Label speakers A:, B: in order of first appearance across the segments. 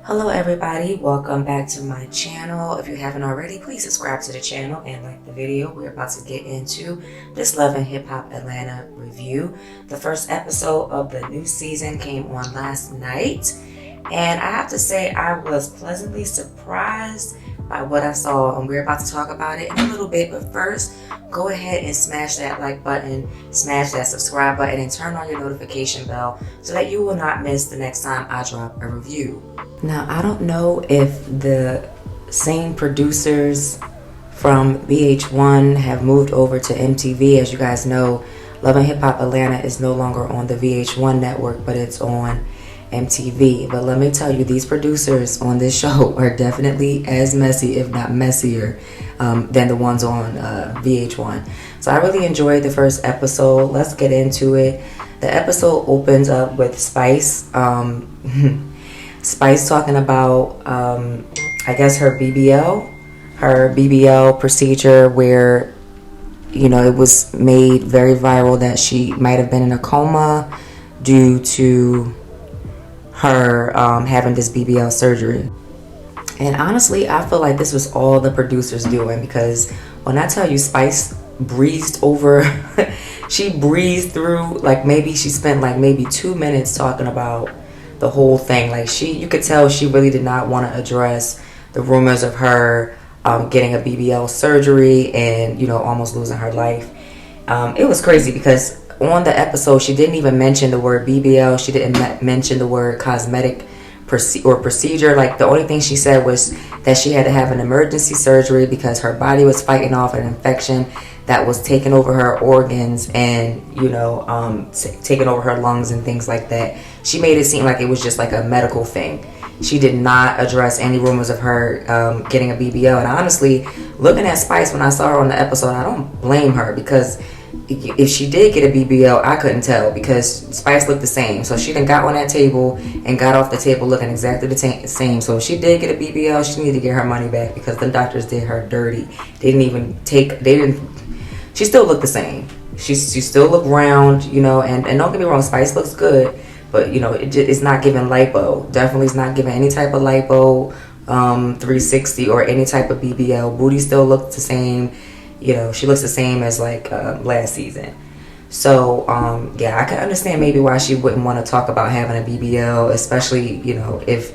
A: Hello everybody, welcome back to my channel. If you haven't already, please subscribe to the channel and like the video. We're about to get into this Love and Hip Hop Atlanta review. The first episode of the new season came on last night, and I have to say I was pleasantly surprised by what I saw, and we're about to talk about it in a little bit. But first, go ahead and smash that like button, smash that subscribe button, and turn on your notification bell so that you will not miss the next time I drop a review. Now, I don't know if the same producers from VH1 have moved over to MTV. As you guys know, Love and Hip Hop Atlanta is no longer on the VH1 network, but it's on MTV. But let me tell you, these producers on this show are definitely as messy, if not messier, than the ones on VH1. So I really enjoyed the first episode. Let's get into it. The episode opens up with Spice. Spice talking about, I guess, her BBL procedure where, you know, it was made very viral that she might have been in a coma due to her having this BBL surgery. And honestly, I feel like this was all the producers doing, because when I tell you Spice breezed over, she breezed through, like maybe she spent like maybe 2 minutes talking about the whole thing. Like you could tell she really did not want to address the rumors of her getting a BBL surgery and, you know, almost losing her life. It was crazy because on the episode she didn't even mention the word BBL. She didn't mention the word cosmetic procedure. Like the only thing she said was that she had to have an emergency surgery because her body was fighting off an infection that was taking over her organs and, you know, taking over her lungs and things like that. She made it seem like it was just like a medical thing. She did not address any rumors of her getting a BBL. And honestly, looking at Spice when I saw her on the episode, I don't blame her, because if she did get a BBL, I couldn't tell, because Spice looked the same. So she done got on that table and got off the table looking exactly the same. So if she did get a BBL, she needed to get her money back, because the doctors did her dirty. She still looked the same. She still looked round, you know, and don't get me wrong, Spice looks good, but, you know, it's not giving lipo. Definitely is not giving any type of lipo 360 or any type of BBL. Booty still looks the same. You know, she looks the same as like last season. So, yeah, I can understand maybe why she wouldn't want to talk about having a BBL, especially, you know, if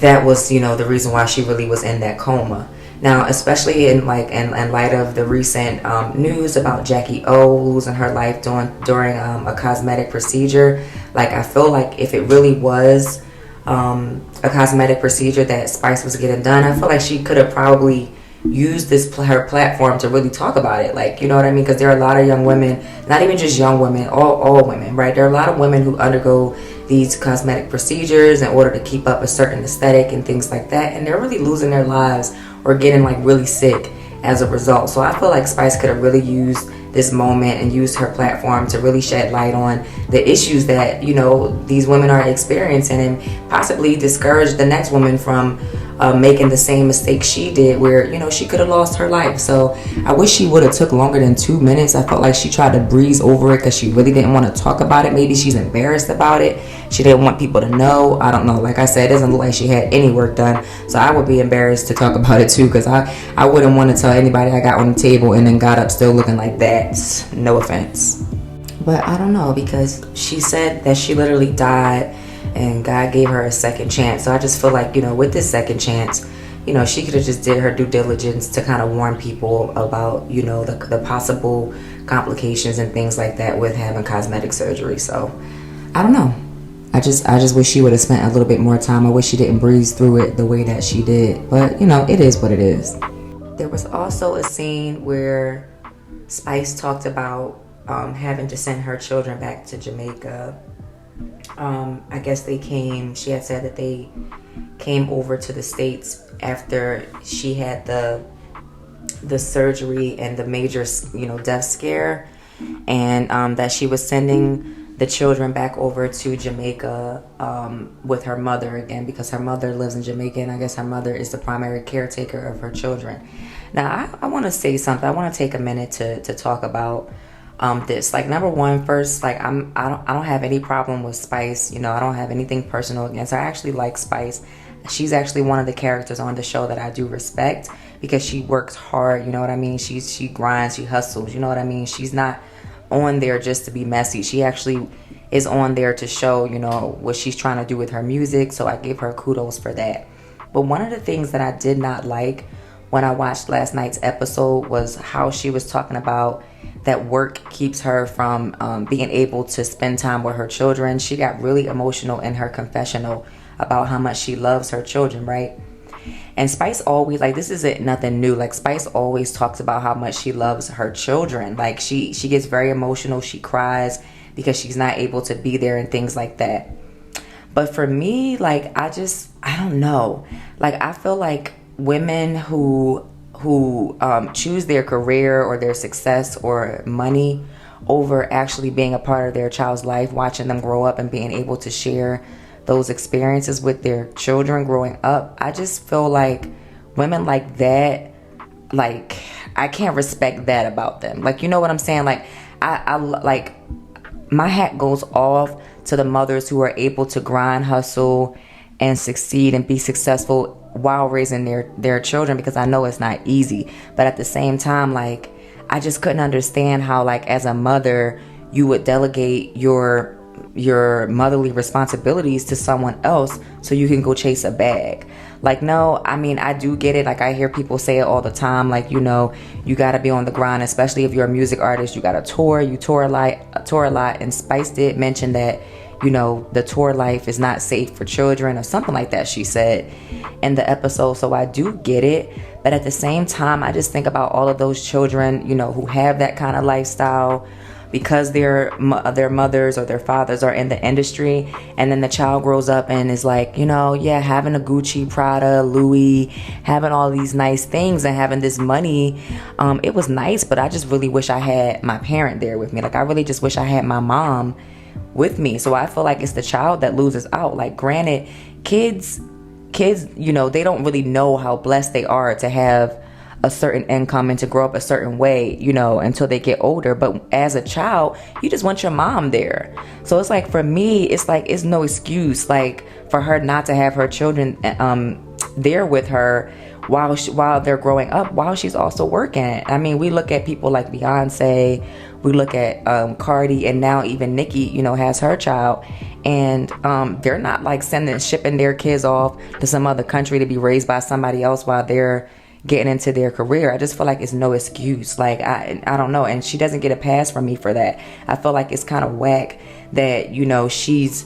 A: that was, you know, the reason why she really was in that coma. Now, especially in light of the recent news about Jackie O losing her life during a cosmetic procedure, like I feel like if it really was a cosmetic procedure that Spice was getting done, I feel like she could have probably used her platform to really talk about it. Like, you know what I mean? Because there are a lot of young women, not even just young women, all women, right? There are a lot of women who undergo these cosmetic procedures in order to keep up a certain aesthetic and things like that, and they're really losing their lives or getting like really sick as a result. So I feel like Spice could have really used this moment and used her platform to really shed light on the issues that, you know, these women are experiencing, and possibly discourage the next woman from making the same mistake she did, where, you know, she could have lost her life. So I wish she would have took longer than 2 minutes. I felt like she tried to breeze over it because she really didn't want to talk about it. Maybe she's embarrassed about it. She didn't want people to know. I don't know. Like I said, it doesn't look like she had any work done. So I would be embarrassed to talk about it too, because I wouldn't want to tell anybody I got on the table and then got up still looking like that. No offense. But I don't know, because she said that she literally died and God gave her a second chance. So I just feel like, you know, with this second chance, you know, she could have just did her due diligence to kind of warn people about, you know, the possible complications and things like that with having cosmetic surgery. So I don't know. I just wish she would have spent a little bit more time. I wish she didn't breeze through it the way that she did. But, you know, it is what it is. There was also a scene where Spice talked about having to send her children back to Jamaica. I guess she had said that they came over to the States after she had the surgery and the major, you know, death scare, and that she was sending the children back over to Jamaica with her mother again, because her mother lives in Jamaica, and I guess her mother is the primary caretaker of her children. Now, I want to say something. I want to take a minute to talk about this. Like, number one, first, like, I don't have any problem with Spice. You know, I don't have anything personal against her. I actually like Spice. She's actually one of the characters on the show that I do respect, because she works hard. You know what I mean? She grinds, she hustles. You know what I mean? She's not on there just to be messy. She actually is on there to show, you know, what she's trying to do with her music. So I give her kudos for that. But one of the things that I did not like when I watched last night's episode was how she was talking about that work keeps her from being able to spend time with her children. She got really emotional in her confessional about how much she loves her children, right? And Spice always, like, this isn't nothing new. Like, Spice always talks about how much she loves her children. Like, she gets very emotional. She cries because she's not able to be there and things like that. But for me, like, I don't know. Like, I feel like women who choose their career or their success or money over actually being a part of their child's life, watching them grow up and being able to share those experiences with their children growing up, I just feel like women like that, like, I can't respect that about them. Like, you know what I'm saying? Like, I like, my hat goes off to the mothers who are able to grind, hustle, and succeed and be successful while raising their children, because I know it's not easy. But at the same time, like, I just couldn't understand how, like, as a mother, you would delegate your motherly responsibilities to someone else so you can go chase a bag. Like, no, I mean, I do get it. Like, I hear people say it all the time. Like, you know, you got to be on the grind, especially if you're a music artist. You got to tour. You tour a lot. And Spice did mention that, you know, the tour life is not safe for children or something like that, she said in the episode. So I do get it. But at the same time, I just think about all of those children, you know, who have that kind of lifestyle because their mothers or their fathers are in the industry, and then the child grows up and is like, you know, yeah, having a Gucci, Prada, Louis, having all these nice things and having this money, it was nice, but I just really wish I had my parent there with me. Like, I really just wish I had my mom with me. So I feel like it's the child that loses out. Like, granted, kids, you know, they don't really know how blessed they are to have a certain income and to grow up a certain way, you know, until they get older. But as a child, you just want your mom there. So it's like, for me, it's like, it's no excuse, like, for her not to have her children there with her while they're growing up, while she's also working. I mean, we look at people like Beyonce, we look at Cardi, and now even Nicki, you know, has her child, and they're not like shipping their kids off to some other country to be raised by somebody else while they're getting into their career. I just feel like it's no excuse. Like, I don't know, and she doesn't get a pass from me for that. I feel like it's kind of whack that, you know, she's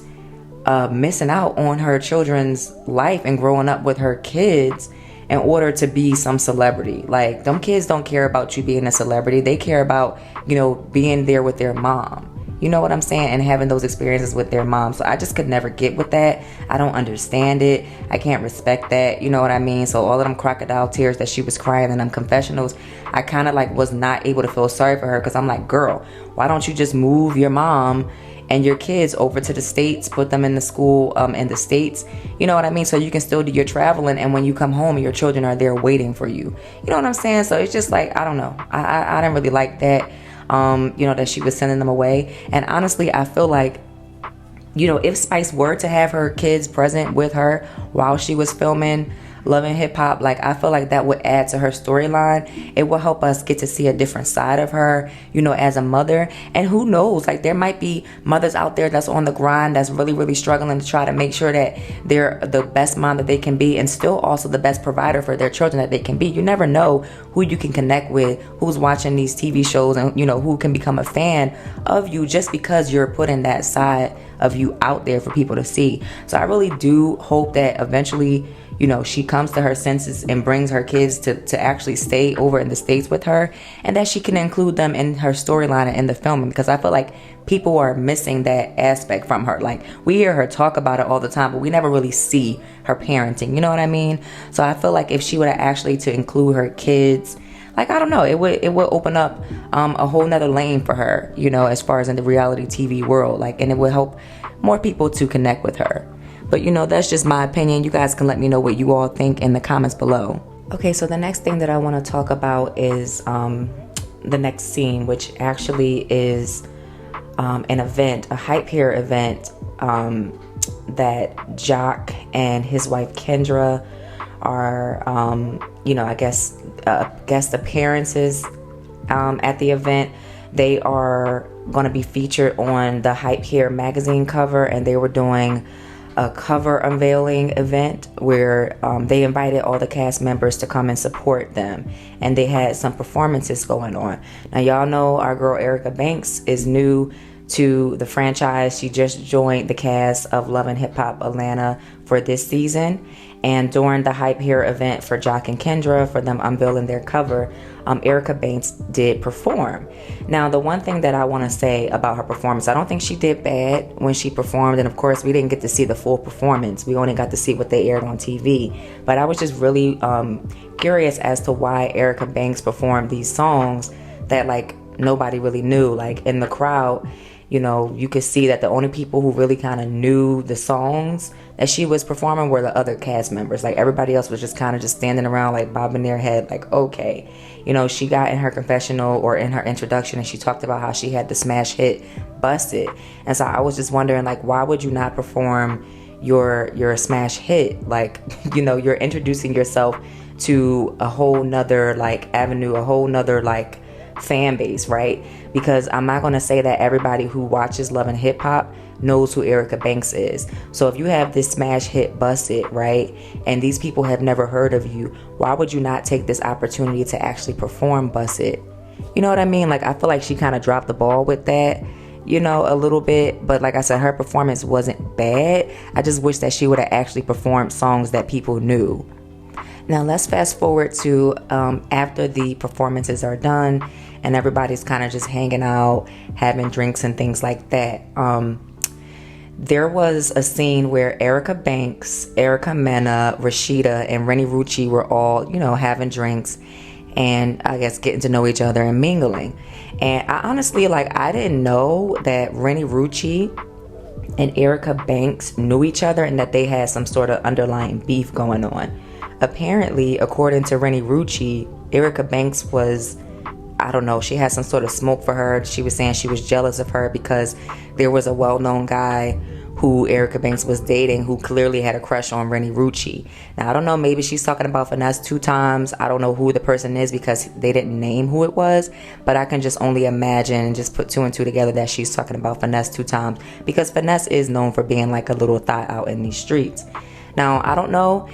A: missing out on her children's life and growing up with her kids in order to be some celebrity. Like, them kids don't care about you being a celebrity. They care about, you know, being there with their mom. You know what I'm saying? And having those experiences with their mom. So I just could never get with that. I don't understand it. I can't respect that. You know what I mean? So all of them crocodile tears that she was crying in them confessionals, I kind of like was not able to feel sorry for her, because I'm like, girl, why don't you just move your mom and your kids over to the States, put them in the school in the States, you know what I mean? So you can still do your traveling, and when you come home, your children are there waiting for you. You know what I'm saying? So it's just like, I don't know. I didn't really like that. You know, that she was sending them away. And honestly, I feel like, you know, if Spice were to have her kids present with her while she was filming Love and Hip Hop, like, I feel like that would add to her storyline. It will help us get to see a different side of her, you know, as a mother. And who knows, like, there might be mothers out there that's on the grind, that's really, really struggling to try to make sure that they're the best mom that they can be, and still also the best provider for their children that they can be. You never know who you can connect with, who's watching these TV shows, and, you know, who can become a fan of you just because you're putting that side of you out there for people to see. So I really do hope that eventually, you know, she comes to her senses and brings her kids to actually stay over in the States with her, and that she can include them in her storyline and in the filming, because I feel like people are missing that aspect from her. Like, we hear her talk about it all the time, but we never really see her parenting, you know what I mean? So I feel like if she would have actually to include her kids, like, I don't know, it would open up a whole nother lane for her, you know, as far as in the reality TV world, like, and it would help more people to connect with her. But, you know, that's just my opinion. You guys can let me know what you all think in the comments below. Okay, so the next thing that I want to talk about is the next scene, which actually is an event, a hype hair event that Jock and his wife Kendra are, I guess, guest appearances at the event. They are going to be featured on the Hype Hair magazine cover, and they were doing a cover unveiling event where they invited all the cast members to come and support them, and they had some performances going on. Now, y'all know our girl Erica Banks is new to the franchise. She just joined the cast of Love and Hip Hop Atlanta for this season, and during the Hype Hair event for Jock and Kendra, for them unveiling their cover, Erica Banks did perform. Now, the one thing that I want to say about her performance, I don't think she did bad when she performed, and of course we didn't get to see the full performance. We only got to see what they aired on TV, but I was just really curious as to why Erica Banks performed these songs that like nobody really knew. Like in the crowd, you could see that the only people who really kind of knew the songs that she was performing were the other cast members. Like everybody else was just kind of just standing around like bobbing their head like, okay. She got in her confessional or in her introduction and she talked about how she had the smash hit Busted. And so I was just wondering, like, why would you not perform your smash hit? Like, you're introducing yourself to a whole nother like avenue, a whole nother like fan base, right? Because I'm not going to say that everybody who watches Love and Hip Hop knows who Erica Banks is. So if you have this smash hit Busted, right, and these people have never heard of you, why would you not take this opportunity to actually perform Busted? You know what I mean? Like, I feel like she kind of dropped the ball with that, a little bit. But like I said, her performance wasn't bad. I just wish that she would have actually performed songs that people knew. Now let's fast forward to after the performances are done and everybody's kind of just hanging out, having drinks and things like that. There was a scene where Erica Banks, Erica Mena, Rashida, and Reni Ruchi were all, having drinks and I guess getting to know each other and mingling. And I honestly, I didn't know that Reni Ruchi and Erica Banks knew each other and that they had some sort of underlying beef going on. Apparently, according to Reni Ruchi, Erica Banks was, I don't know, she had some sort of smoke for her. She was saying she was jealous of her because there was a well-known guy who Erica Banks was dating who clearly had a crush on Reni Ruchi. Now, I don't know, maybe she's talking about Finesse 2 times. I don't know who the person is because they didn't name who it was, but I can just only imagine and just put 2 and 2 together that she's talking about Finesse 2 times because Finesse is known for being like a little thot out in these streets. Now, I don't know,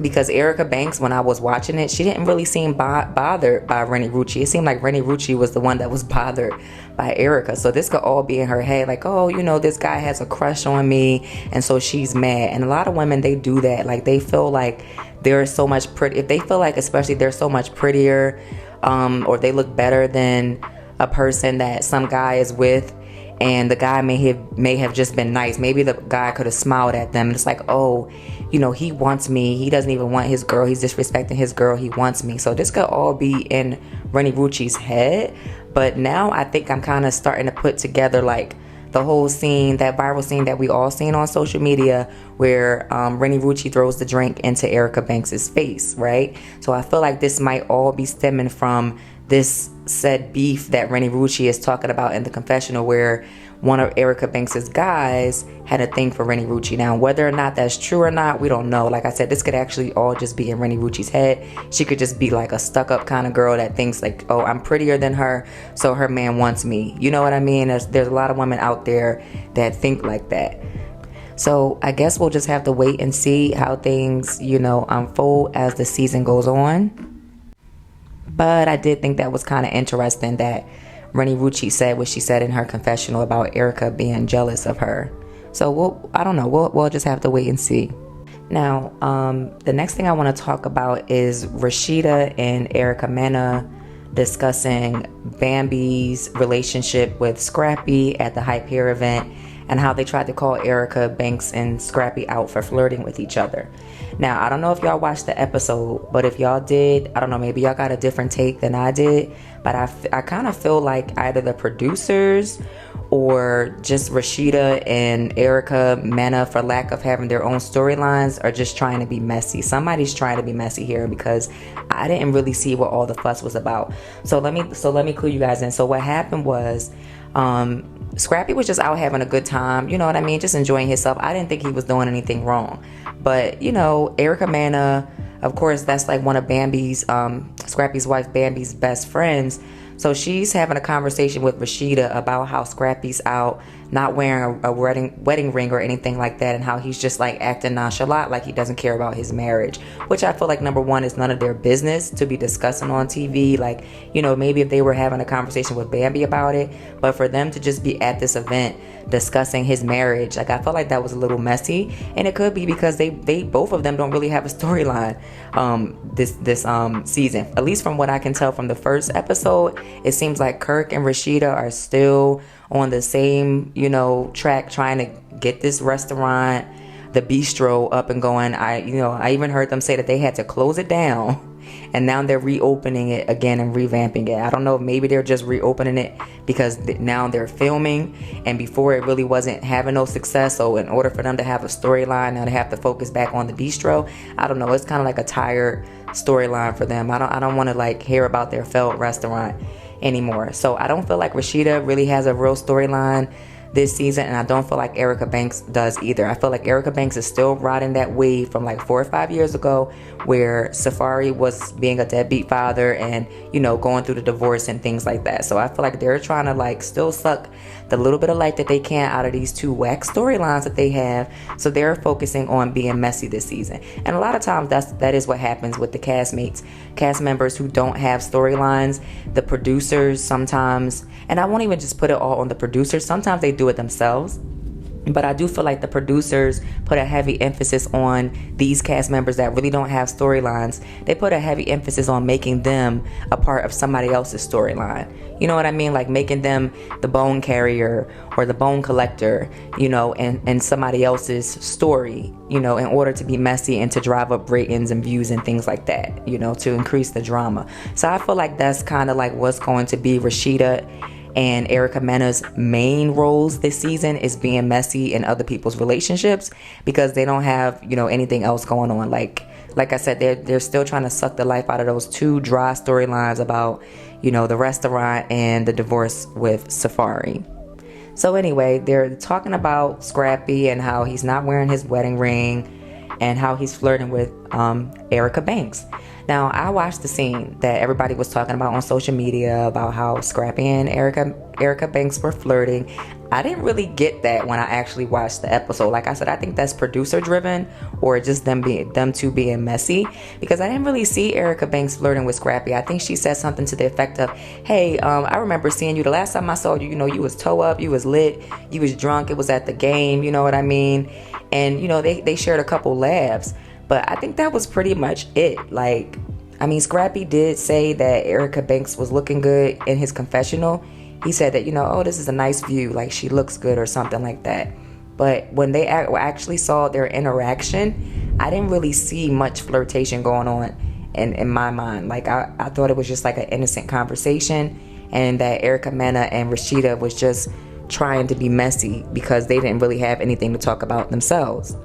A: because Erica Banks, when I was watching it, she didn't really seem bothered by Reni Ruchi. It seemed like Reni Ruchi was the one that was bothered by Erica. So this could all be in her head, like, oh, this guy has a crush on me, and so she's mad. And a lot of women, they do that. Like, they feel like they're so much pretty. If they feel like, especially, they're so much prettier, or they look better than a person that some guy is with, and the guy may have just been nice. Maybe the guy could have smiled at them. And it's like, oh, he wants me. He doesn't even want his girl. He's disrespecting his girl. He wants me. So this could all be in Reni Ruchi's head. But now I think I'm kind of starting to put together like the whole scene, that viral scene that we all seen on social media where Reni Ruchi throws the drink into Erica Banks' face, right? So I feel like this might all be stemming from this said beef that Reni Ruchi is talking about in the confessional, where one of Erica Banks' guys had a thing for Reni Ruchi. Now, whether or not that's true or not, we don't know. Like I said, this could actually all just be in Reni Ruchi's head. She could just be like a stuck-up kind of girl that thinks like, oh, I'm prettier than her, so her man wants me. You know what I mean? There's a lot of women out there that think like that. So I guess we'll just have to wait and see how things, unfold as the season goes on. But I did think that was kind of interesting that Reni Ruchi said what she said in her confessional about Erica being jealous of her. So I don't know. We'll just have to wait and see. Now, the next thing I want to talk about is Rashida and Erica Mena discussing Bambi's relationship with Scrappy at the Hype Hair event. and how they tried to call Erica, Banks, and Scrappy out for flirting with each other. Now, I don't know if y'all watched the episode, but if y'all did, I don't know, maybe y'all got a different take than I did, but I kind of feel like either the producers or just Rashida and Erica, Mena, for lack of having their own storylines, are just trying to be messy. Somebody's trying to be messy here, because I didn't really see what all the fuss was about. So let me clue you guys in. So what happened was, Scrappy was just out having a good time, you know what I mean, just enjoying himself. I didn't think he was doing anything wrong, but you know, Erica Mena, of course, that's like one of Bambi's, Scrappy's wife, Bambi's best friends. So she's having a conversation with Rashida about how Scrappy's out not wearing a wedding ring or anything like that, and how he's just like acting nonchalant, like he doesn't care about his marriage, which I feel like, number one, is none of their business to be discussing on TV. Like, you know, maybe if they were having a conversation with Bambi about it, but for them to just be at this event discussing his marriage, like, I felt like that was a little messy. And it could be because they both of them don't really have a storyline this season. At least from what I can tell from the first episode, it seems like Kirk and Rashida are still on the same, you know, track, trying to get this restaurant, the bistro, up and going. I even heard them say that they had to close it down, and now they're reopening it again and revamping it. I don't know if maybe they're just reopening it because now they're filming, and before it really wasn't having no success. So in order for them to have a storyline, now they have to focus back on the bistro. I don't know. It's kind of like a tired storyline for them. I don't want to like hear about their failed restaurant anymore. So I don't feel like Rashida really has a real storyline this season, and I don't feel like Erica Banks does either. I feel like Erica Banks is still riding that wave from like 4 or 5 years ago, where Safaree was being a deadbeat father and, you know, going through the divorce and things like that. So I feel like they're trying to like still suck the little bit of light that they can out of these two whack storylines that they have. So they're focusing on being messy this season. And a lot of times that is what happens with the cast members who don't have storylines. The producers sometimes, and I won't even just put it all on the producers, sometimes they do it themselves. But I do feel like the producers put a heavy emphasis on these cast members that really don't have storylines. They put a heavy emphasis on making them a part of somebody else's storyline. You know what I mean? Like making them the bone carrier or the bone collector, you know, and somebody else's story, you know, in order to be messy and to drive up ratings and views and things like that, you know, to increase the drama. So I feel like that's kind of like what's going to be Rashida and Erica Mena's main roles this season, is being messy in other people's relationships, because they don't have, you know, anything else going on. Like I said, they're still trying to suck the life out of those two dry storylines about, you know, the restaurant and the divorce with Safaree. So anyway, they're talking about Scrappy and how he's not wearing his wedding ring and how he's flirting with Erica Banks. Now, I watched the scene that everybody was talking about on social media about how Scrappy and Erica Banks were flirting. I didn't really get that when I actually watched the episode. Like I said, I think that's producer driven, or just them two being messy, because I didn't really see Erica Banks flirting with Scrappy. I think she said something to the effect of, hey, I remember seeing you the last time I saw you, you know, you was toe up, you was lit, you was drunk, it was at the game, you know what I mean? And, you know, they shared a couple laughs. But I think that was pretty much it. Like, I mean, Scrappy did say that Erica Banks was looking good in his confessional. He said that, you know, oh, this is a nice view, like she looks good or something like that. But when they actually saw their interaction, I didn't really see much flirtation going on in my mind. Like, I thought it was just like an innocent conversation, and that Erica Mena and Rashida was just trying to be messy because they didn't really have anything to talk about themselves.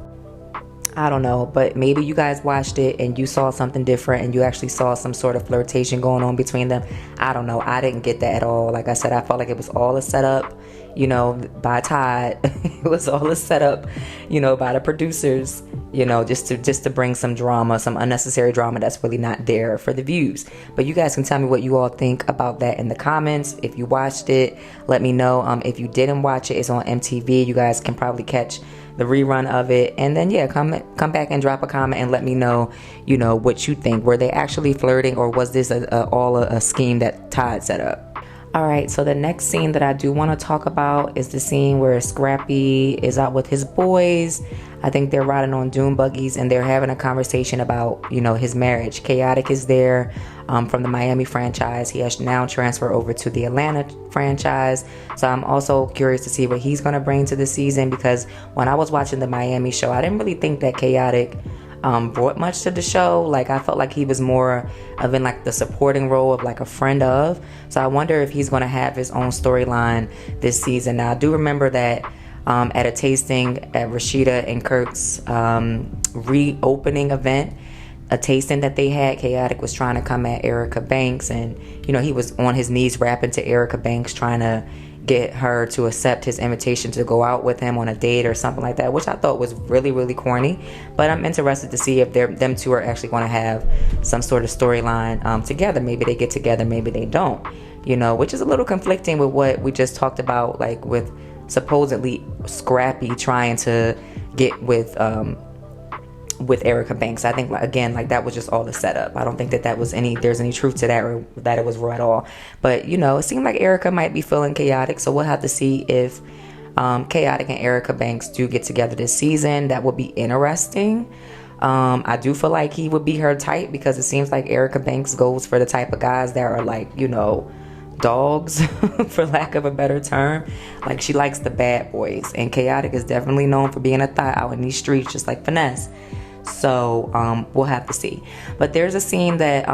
A: I don't know, but maybe you guys watched it and you saw something different and you actually saw some sort of flirtation going on between them. I don't know. I didn't get that at all. Like I said, I felt like it was all a setup, you know, by Todd. It was all a setup, you know, by the producers, you know, just to bring some drama, some unnecessary drama that's really not there for the views. But you guys can tell me what you all think about that in the comments. If you watched it, let me know. If you didn't watch it, it's on MTV. You guys can probably catch the rerun of it, and then come back and drop a comment and let me know, you know, what you think. Were they actually flirting, or was this all a scheme that Todd set up? All right, so the next scene that I do want to talk about is the scene where Scrappy is out with his boys. I think they're riding on dune buggies and they're having a conversation about, you know, his marriage. Chaotic is there. from the Miami franchise. He has now transferred over to the Atlanta franchise. So I'm also curious to see what he's going to bring to the season, because when I was watching the Miami show, I didn't really think that Chaotic brought much to the show. Like, I felt like he was more of in like the supporting role of like a friend of. So I wonder if he's going to have his own storyline this season. Now, I do remember that at a tasting at Rashida and Kirk's reopening event, a tasting that they had, Chaotic was trying to come at Erica Banks, and he was on his knees rapping to Erica Banks, trying to get her to accept his invitation to go out with him on a date or something like that, which I thought was really, really corny. But I'm interested to see if them two are actually going to have some sort of storyline together. Maybe they get together, maybe they don't, which is a little conflicting with what we just talked about, like with supposedly Scrappy trying to get with Erica Banks. I think, again, like that was just all the setup. I don't think that there's any truth to that, or that it was raw at all. But it seemed like Erica might be feeling Chaotic, so we'll have to see if Chaotic and Erica Banks do get together this season. That would be interesting. I do feel like he would be her type, because it seems like Erica Banks goes for the type of guys that are like, dogs, for lack of a better term. Like, she likes the bad boys, and Chaotic is definitely known for being a thot out in these streets, just like Finesse. So we'll have to see. But there's a scene that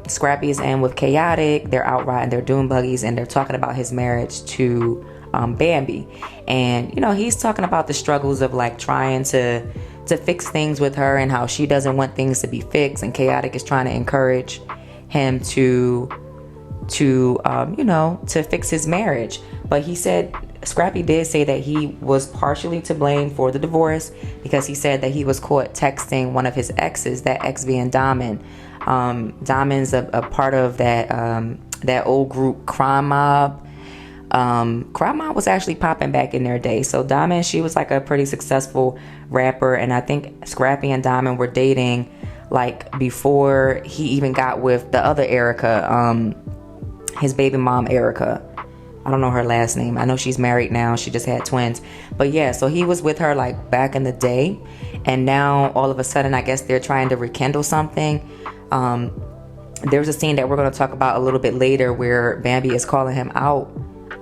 A: Scrappy is in with Chaotic. They're out riding their dune buggies, and they're talking about his marriage to Bambi. And he's talking about the struggles of like trying to fix things with her, and how she doesn't want things to be fixed, and Chaotic is trying to encourage him to fix his marriage. But he said, Scrappy did say that he was partially to blame for the divorce, because he said that he was caught texting one of his exes, that ex being Diamond. Diamond's a part of that old group Crime Mob. Crime Mob was actually popping back in their day. So Diamond, she was like a pretty successful rapper, and I think Scrappy and Diamond were dating like before he even got with the other Erica, his baby mom Erica. I don't know her last name. I know she's married now. She just had twins. But yeah, so he was with her like back in the day, and now all of a sudden I guess they're trying to rekindle something. There's a scene that we're going to talk about a little bit later where Bambi is calling him out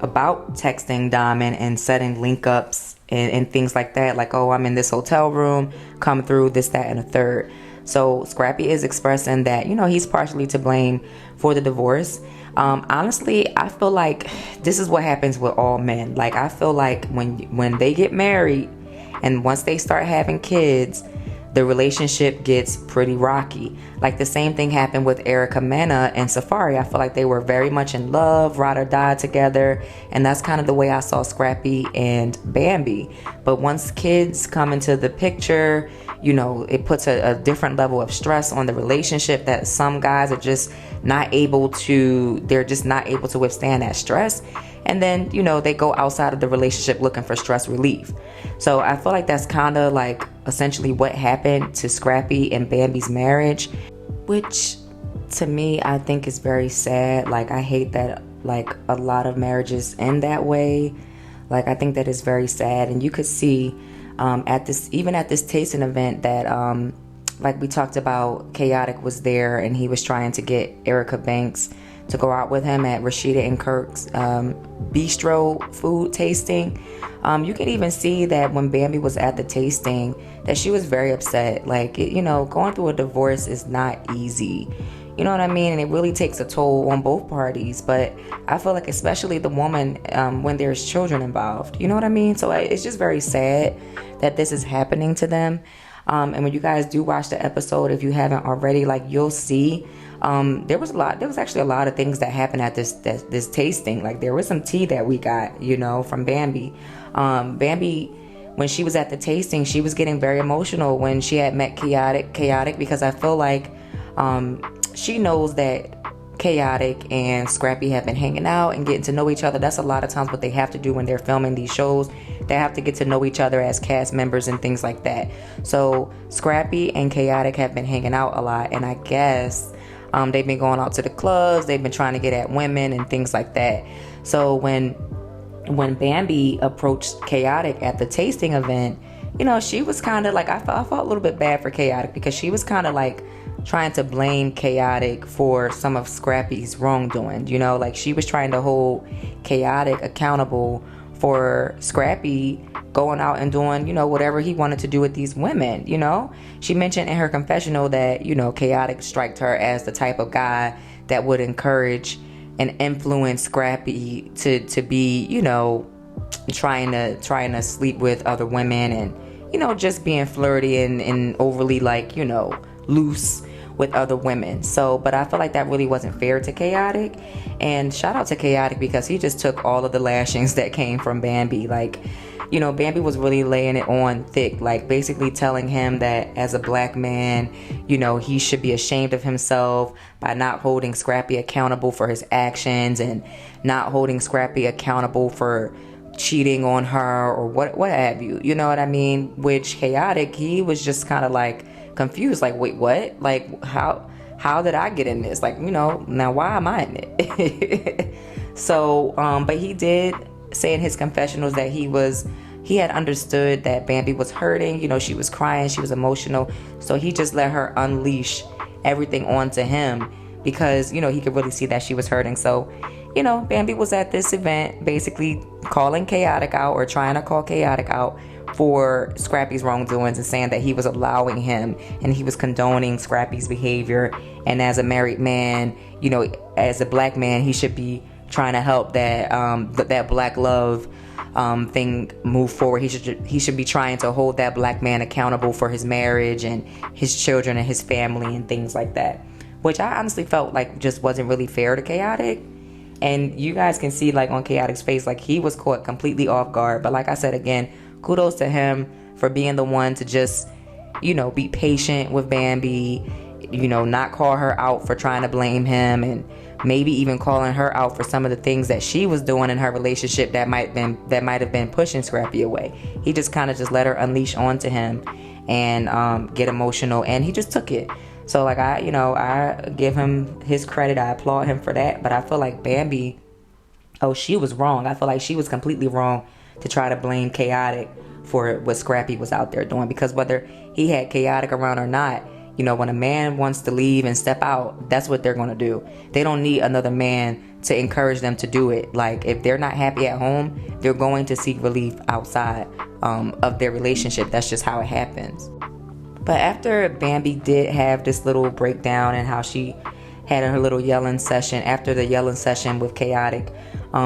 A: about texting Diamond and setting link ups and things like that, like, oh, I'm in this hotel room, come through, this, that, and a third. So Scrappy is expressing that he's partially to blame for the divorce. Honestly, I feel like this is what happens with all men. Like, I feel like when they get married and once they start having kids, the relationship gets pretty rocky. Like, the same thing happened with Erica Mena and Safaree. I feel like they were very much in love, ride or die together, and that's kind of the way I saw Scrappy and Bambi. But once kids come into the picture, it puts a different level of stress on the relationship that some guys are just not able to withstand that stress. And then, they go outside of the relationship looking for stress relief. So I feel like that's kind of like essentially what happened to Scrappy and Bambi's marriage, which to me, I think is very sad. Like, I hate that like a lot of marriages end that way. Like, I think that is very sad. And you could see at this tasting event that like we talked about, Chaotic was there, and he was trying to get Erica Banks to go out with him at Rashida and Kirk's bistro food tasting. You can even see that when Bambi was at the tasting, that she was very upset. Like, going through a divorce is not easy. You know what I mean? And it really takes a toll on both parties. But I feel like especially the woman, when there's children involved. You know what I mean? So it's just very sad that this is happening to them. And when you guys do watch the episode, if you haven't already, like, you'll see there was actually a lot of things that happened at this tasting. Like, there was some tea that we got, from Bambi. Bambi, when she was at the tasting, she was getting very emotional when she had met Chaotic, because I feel like she knows that Chaotic and Scrappy have been hanging out and getting to know each other. That's a lot of times what they have to do when they're filming these shows. They have to get to know each other as cast members and things like that. So Scrappy and Chaotic have been hanging out a lot, and I guess they've been going out to the clubs. They've been trying to get at women and things like that. So when Bambi approached Chaotic at the tasting event, she was kind of like, I felt a little bit bad for Chaotic, because she was kind of like trying to blame Chaotic for some of Scrappy's wrongdoing. You know, like she was trying to hold Chaotic accountable for Scrappy going out and doing, you know, whatever he wanted to do with these women. You know, she mentioned in her confessional that, you know, Chaotic striked her as the type of guy that would encourage and influence Scrappy to be, you know, trying to sleep with other women, and, you know, just being flirty and overly, like, you know, loose with other women. So, but I feel like that really wasn't fair to Chaotic. And shout out to Chaotic, because he just took all of the lashings that came from Bambi. Like, you know, Bambi was really laying it on thick, like basically telling him that as a black man, you know, he should be ashamed of himself by not holding Scrappy accountable for his actions, and not holding Scrappy accountable for cheating on her or what have you. You know what I mean? Which Chaotic, he was just kind of like confused, like, wait, what? Like, how did I get in this? Like, you know, now why am I in it? So, but he did say in his confessionals that he had understood that Bambi was hurting. You know, she was crying, she was emotional. So he just let her unleash everything onto him, because, you know, he could really see that she was hurting. So, you know, Bambi was at this event basically calling Chaotic out, or trying to call Chaotic out for Scrappy's wrongdoings, and saying that he was allowing him and he was condoning Scrappy's behavior. And as a married man, you know, as a black man, he should be trying to help that black love thing move forward. He should be trying to hold that black man accountable for his marriage and his children and his family and things like that, which I honestly felt like just wasn't really fair to Chaotic. And you guys can see, like, on Chaotic's face, like, he was caught completely off guard. But like I said, again, kudos to him for being the one to just, you know, be patient with Bambi, you know, not call her out for trying to blame him, and maybe even calling her out for some of the things that she was doing in her relationship that might have been pushing Scrappy away. He just kind of just let her unleash onto him and get emotional, and he just took it. So, like, I give him his credit. I applaud him for that. But I feel like Bambi, she was wrong. I feel like she was completely wrong to try to blame Chaotic for what Scrappy was out there doing. Because whether he had Chaotic around or not, you know, when a man wants to leave and step out, that's what they're going to do. They don't need another man to encourage them to do it. Like, if they're not happy at home, they're going to seek relief outside of their relationship. That's just how it happens. But after Bambi did have this little breakdown and how she had her little yelling session, after the yelling session with Chaotic,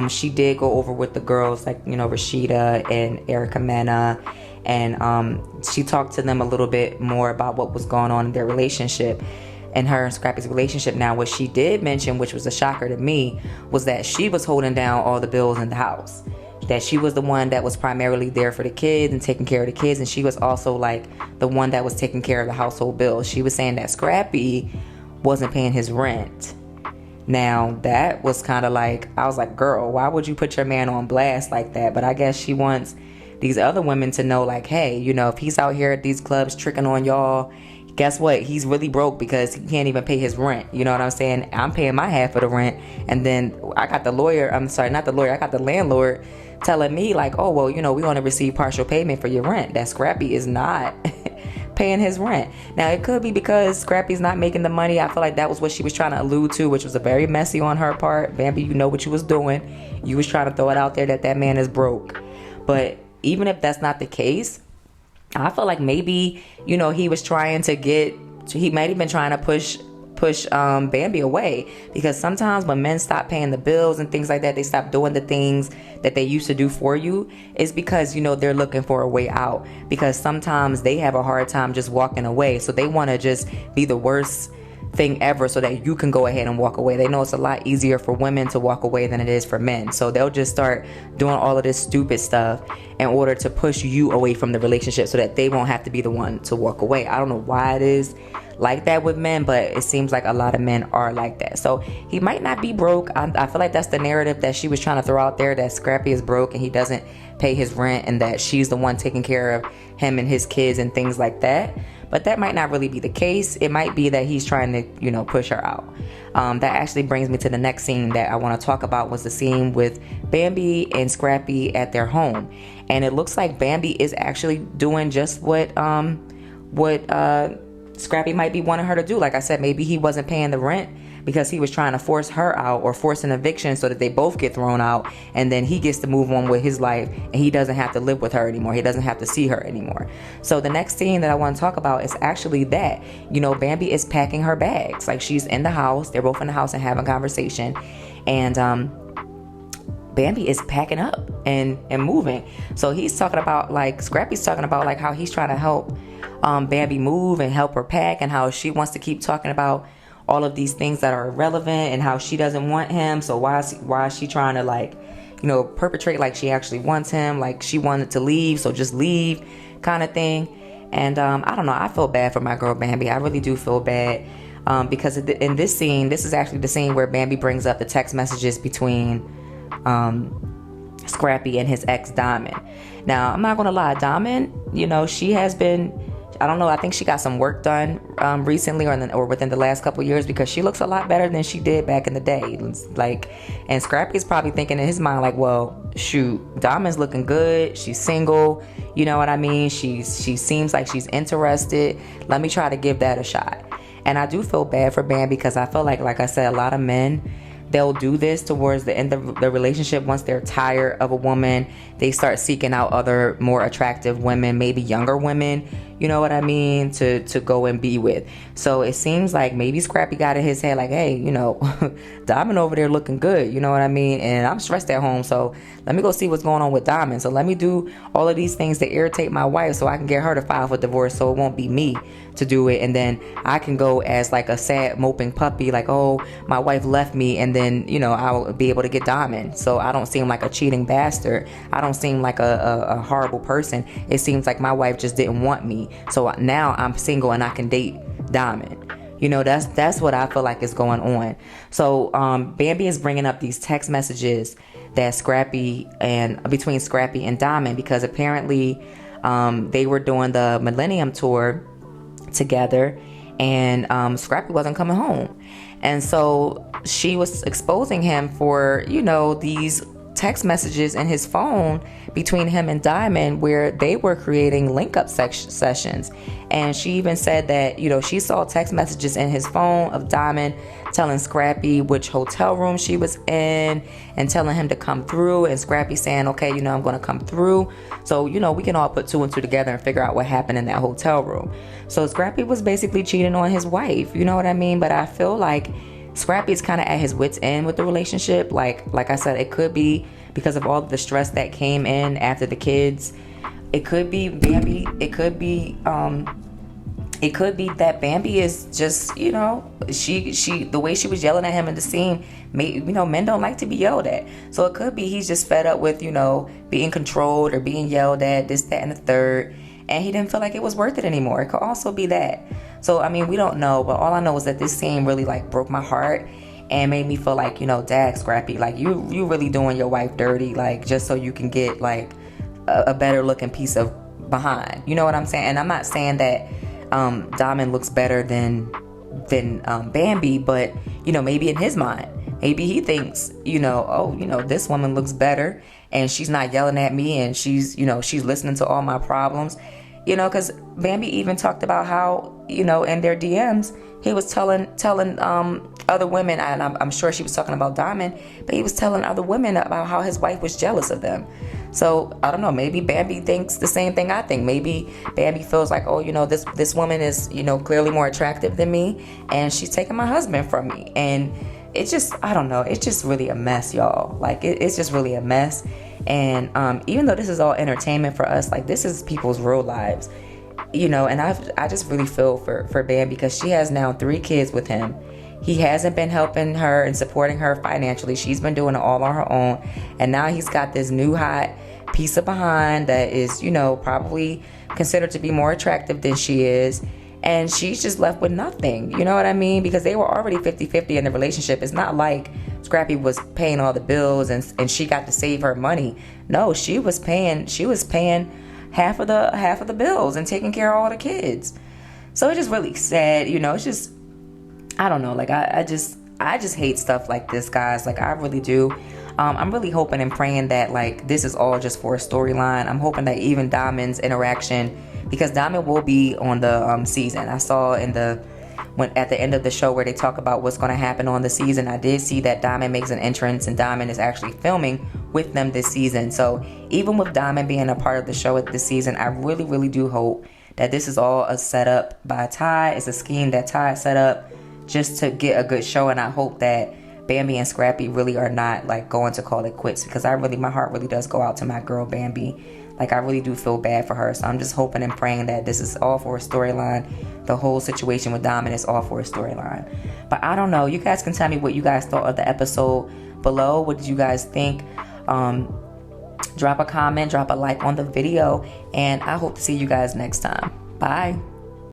A: she did go over with the girls, like, you know, Rashida and Erica Mena, and she talked to them a little bit more about what was going on in their relationship, and her and Scrappy's relationship. Now, what she did mention, which was a shocker to me, was that she was holding down all the bills in the house. That she was the one that was primarily there for the kids and taking care of the kids, and she was also like the one that was taking care of the household bills. She was saying that Scrappy wasn't paying his rent. Now, that was kind of like, I was like, girl, why would you put your man on blast like that? But I guess she wants these other women to know, like, hey, you know, if he's out here at these clubs tricking on y'all, guess what? He's really broke because he can't even pay his rent. You know what I'm saying? I'm paying my half of the rent, and then I got the I got the landlord telling me, like, oh, well, you know, we want to receive partial payment for your rent. That Scrappy is not paying his rent. Now, it could be because Scrappy's not making the money. I feel like that was what she was trying to allude to, which was a very messy on her part. Bambi, you know what you was doing. You was trying to throw it out there that man is broke. But even if that's not the case, I feel like maybe, you know, he might have been trying to push Bambi away, because sometimes when men stop paying the bills and things like that, they stop doing the things that they used to do for you, is because, you know, they're looking for a way out, because sometimes they have a hard time just walking away, so they want to just be the worst thing ever so that you can go ahead and walk away. They know it's a lot easier for women to walk away than it is for men, so they'll just start doing all of this stupid stuff in order to push you away from the relationship so that they won't have to be the one to walk away. I don't know why it is like that with men, but it seems like a lot of men are like that. So he might not be broke. I feel like that's the narrative that she was trying to throw out there, that Scrappy is broke and he doesn't pay his rent, and that she's the one taking care of him and his kids and things like that. But that might not really be the case. It might be that he's trying to, you know, push her out. That actually brings me to the next scene that I want to talk about, was the scene with Bambi and Scrappy at their home. And it looks like Bambi is actually doing just what Scrappy might be wanting her to do. Like I said, maybe he wasn't paying the rent because he was trying to force her out or force an eviction so that they both get thrown out, and then he gets to move on with his life and he doesn't have to live with her anymore. He doesn't have to see her anymore. So the next scene that I want to talk about is actually that, Bambi is packing her bags. Like, she's in the house. They're both in the house and having a conversation. And Bambi is packing up and moving. So he's talking about, like, Scrappy's talking about, like, how he's trying to help Bambi move and help her pack, and how she wants to keep talking about all of these things that are irrelevant and how she doesn't want him. So why is she trying to, like, perpetrate like she actually wants him, like she wanted to leave, so just leave kind of thing. And I don't know, I feel bad for my girl Bambi. I really do feel bad because in this scene, this is actually the scene where Bambi brings up the text messages between Scrappy and his ex Diamond. Now, I'm not gonna lie, Diamond, she has been, I don't know, I think she got some work done recently or within the last couple years, because she looks a lot better than she did back in the day. Like, and Scrappy's probably thinking in his mind, like, well, shoot, Diamond's looking good. She's single. You know what I mean? She seems like she's interested. Let me try to give that a shot. And I do feel bad for Bambi, because I feel like I said, a lot of men, they'll do this towards the end of the relationship. Once they're tired of a woman, they start seeking out other more attractive women, maybe younger women, you know what I mean, to go and be with. So it seems like maybe Scrappy got in his head, like, hey, Diamond over there looking good, you know what I mean, and I'm stressed at home, so let me go see what's going on with Diamond. So let me do all of these things to irritate my wife so I can get her to file for divorce, so it won't be me to do it, and then I can go as like a sad moping puppy, like, oh, my wife left me, and then I'll be able to get Diamond, so I don't seem like a cheating bastard. I don't seem like a horrible person. It seems like my wife just didn't want me, so now I'm single and I can date Diamond. That's what I feel like is going on. So Bambi is bringing up these text messages that between Scrappy and Diamond, because apparently they were doing the Millennium Tour together, and Scrappy wasn't coming home, and so she was exposing him for these text messages in his phone between him and Diamond, where they were creating link-up sessions. And she even said that she saw text messages in his phone of Diamond telling Scrappy which hotel room she was in and telling him to come through, and Scrappy saying, okay, I'm going to come through. So we can all put 2 and 2 together and figure out what happened in that hotel room. So Scrappy was basically cheating on his wife, you know what I mean? But I feel like Scrappy's kind of at his wit's end with the relationship. Like I said, it could be because of all the stress that came in after the kids. It could be Bambi. It could be that Bambi is just, she the way she was yelling at him in the scene, men don't like to be yelled at. So it could be he's just fed up with, being controlled or being yelled at, this, that, and the third, and he didn't feel like it was worth it anymore. It could also be that. So, I mean, we don't know, but all I know is that this scene really, broke my heart and made me feel like, dag, Scrappy, you really doing your wife dirty, just so you can get, a better looking piece of behind. You know what I'm saying? And I'm not saying that Diamond looks better than Bambi, but, maybe in his mind, maybe he thinks, this woman looks better and she's not yelling at me, and she's listening to all my problems. Because Bambi even talked about how, in their DMs, he was telling other women, and I'm sure she was talking about Diamond, but he was telling other women about how his wife was jealous of them. So, I don't know, maybe Bambi thinks the same thing I think. Maybe Bambi feels like, oh, this woman is, clearly more attractive than me, and she's taking my husband from me. And it's just, I don't know, it's just really a mess, y'all. It's just really a mess. And even though this is all entertainment for us, this is people's real lives, and I just really feel for Bambi, because she has now 3 kids with him. He hasn't been helping her and supporting her financially. She's been doing it all on her own, and now he's got this new hot piece of behind that is, probably considered to be more attractive than she is, and she's just left with nothing. You know what I mean? Because they were already 50-50 in the relationship. It's not like Scrappy was paying all the bills and she got to save her money. No, she was paying half of the bills and taking care of all the kids. So it's just really sad, it's just, I don't know, I just hate stuff like this, guys. I really do. I'm really hoping and praying that this is all just for a storyline. I'm hoping that even Diamond's interaction because Diamond will be on the season. I saw in the at the end of the show where they talk about what's going to happen on the season, I did see that Diamond makes an entrance, and Diamond is actually filming with them this season. So even with Diamond being a part of the show at this season, I really, really do hope that this is all a setup by Ty. It's a scheme that Ty set up just to get a good show, and I hope that Bambi and Scrappy really are not like going to call it quits, because my heart really does go out to my girl Bambi. Like, I really do feel bad for her. So I'm just hoping and praying that this is all for a storyline. The whole situation with Diamond is all for a storyline. But I don't know. You guys can tell me what you guys thought of the episode below. What did you guys think? Drop a comment, drop a like on the video, and I hope to see you guys next time. Bye.